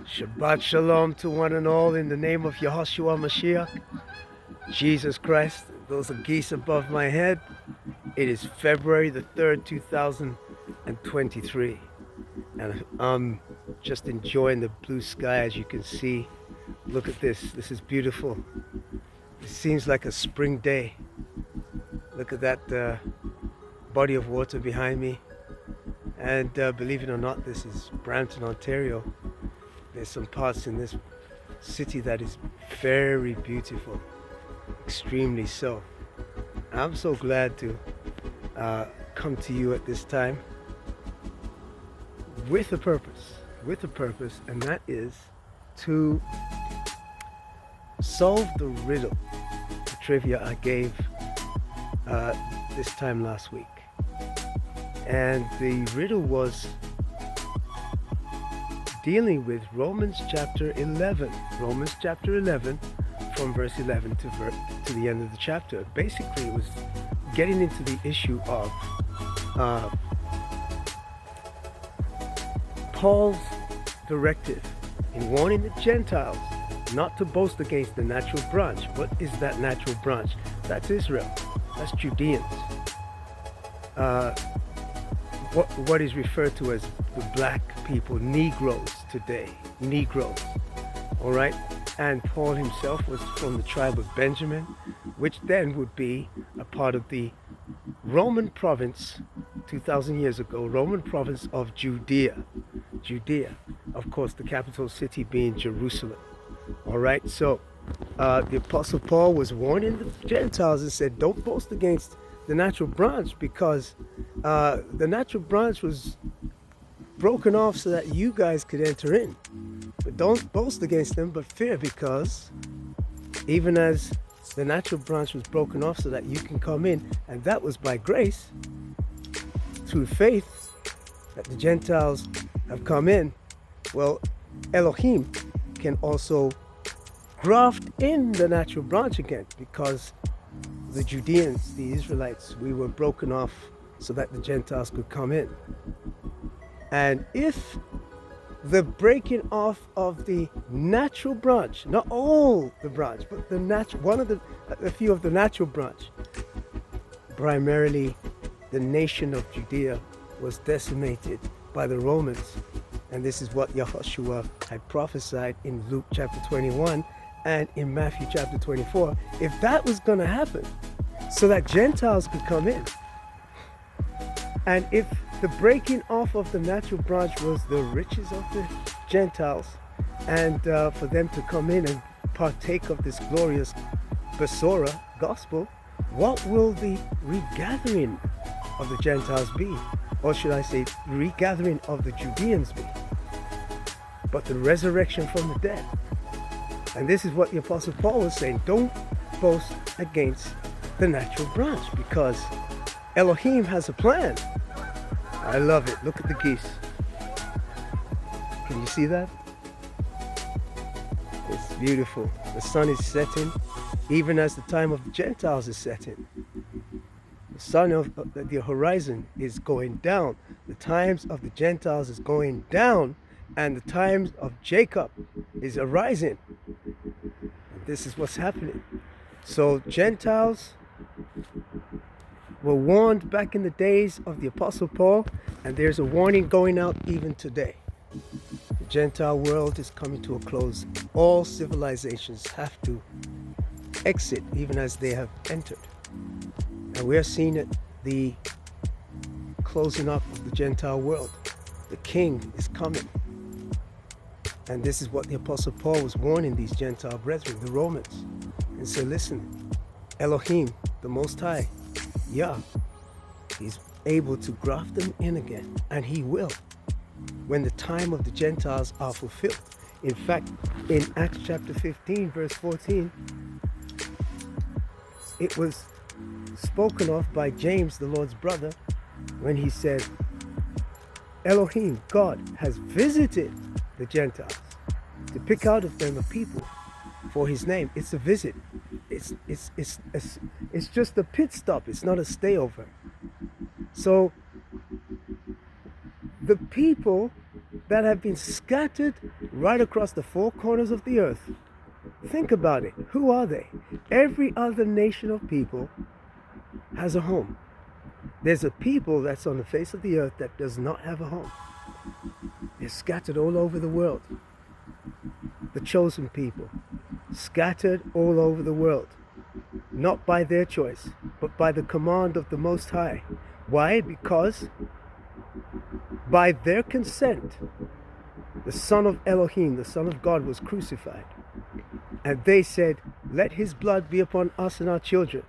Shabbat Shalom to one and all in the name of Yahushua Mashiach, Jesus Christ. Those are geese above my head. It is February the 3rd, 2023. And I'm just enjoying the blue sky as you can see. Look at this. This is beautiful. It seems like a spring day. Look at that body of water behind me. And believe it or not, this is Brampton, Ontario. There's some parts in this city that is very beautiful, extremely so. I'm so glad to come to you at this time with a purpose, and that is to solve the riddle, the trivia I gave this time last week. And the riddle was dealing with Romans chapter 11. Romans chapter 11 from verse 11 to the end of the chapter. Basically, it was getting into the issue of Paul's directive in warning the Gentiles not to boast against the natural branch. What is that natural branch? That's Israel. That's Judeans. What is referred to as the black people, Negroes today, Negroes, all right? And Paul himself was from the tribe of Benjamin, which then would be a part of the Roman province, 2,000 years ago, Roman province of Judea. Judea, of course, the capital city being Jerusalem, all right? So the Apostle Paul was warning the Gentiles and said, don't boast against the natural branch, because the natural branch was broken off so that you guys could enter in. But don't boast against them, but fear, because even as the natural branch was broken off so that you can come in, and that was by grace, through faith, that the Gentiles have come in, well, Elohim can also graft in the natural branch again, because the Judeans, the Israelites, we were broken off so that the Gentiles could come in. And if the breaking off of the natural branch, not all the branch, but the a few of the natural branch, primarily the nation of Judea was decimated by the Romans. And this is what Yahushua had prophesied in Luke chapter 21 and in Matthew chapter 24. If that was going to happen, so that Gentiles could come in, and if the breaking off of the natural branch was the riches of the Gentiles, and for them to come in and partake of this glorious Besorah gospel, what will the regathering of the Gentiles be? Or should I say, regathering of the Judeans be? But the resurrection from the dead. And this is what the Apostle Paul was saying. Don't boast against the natural branch, because Elohim has a plan. I love it. Look at the geese. Can you see that? It's beautiful. The sun is setting, even as the time of the Gentiles is setting. The sun of the horizon is going down. The times of the Gentiles is going down, and the times of Jacob is arising. And this is what's happening. So Gentiles were warned back in the days of the Apostle Paul, and there's a warning going out even today. The Gentile world is coming to a close. All civilizations have to exit even as they have entered. And we are seeing it, the closing up of the Gentile world. The king is coming. And this is what the Apostle Paul was warning these Gentile brethren, the Romans. And so listen, Elohim, the Most High, Yah, he's able to graft them in again, and he will, when the time of the Gentiles are fulfilled. In fact, in Acts chapter 15, verse 14, it was spoken of by James, the Lord's brother, when he said, Elohim, God, has visited the Gentiles to pick out of them a people for his name. It's a visit. It's just a pit stop. It's not a stayover. So the people that have been scattered right across the four corners of the earth. Think about it. Who are they? Every other nation of people has a home. There's a people that's on the face of the earth that does not have a home. They're scattered all over the world. The chosen people, scattered all over the world. Not by their choice, but by the command of the Most High. Why? Because by their consent, the Son of Elohim, the Son of God, was crucified. And they said, let his blood be upon us and our children.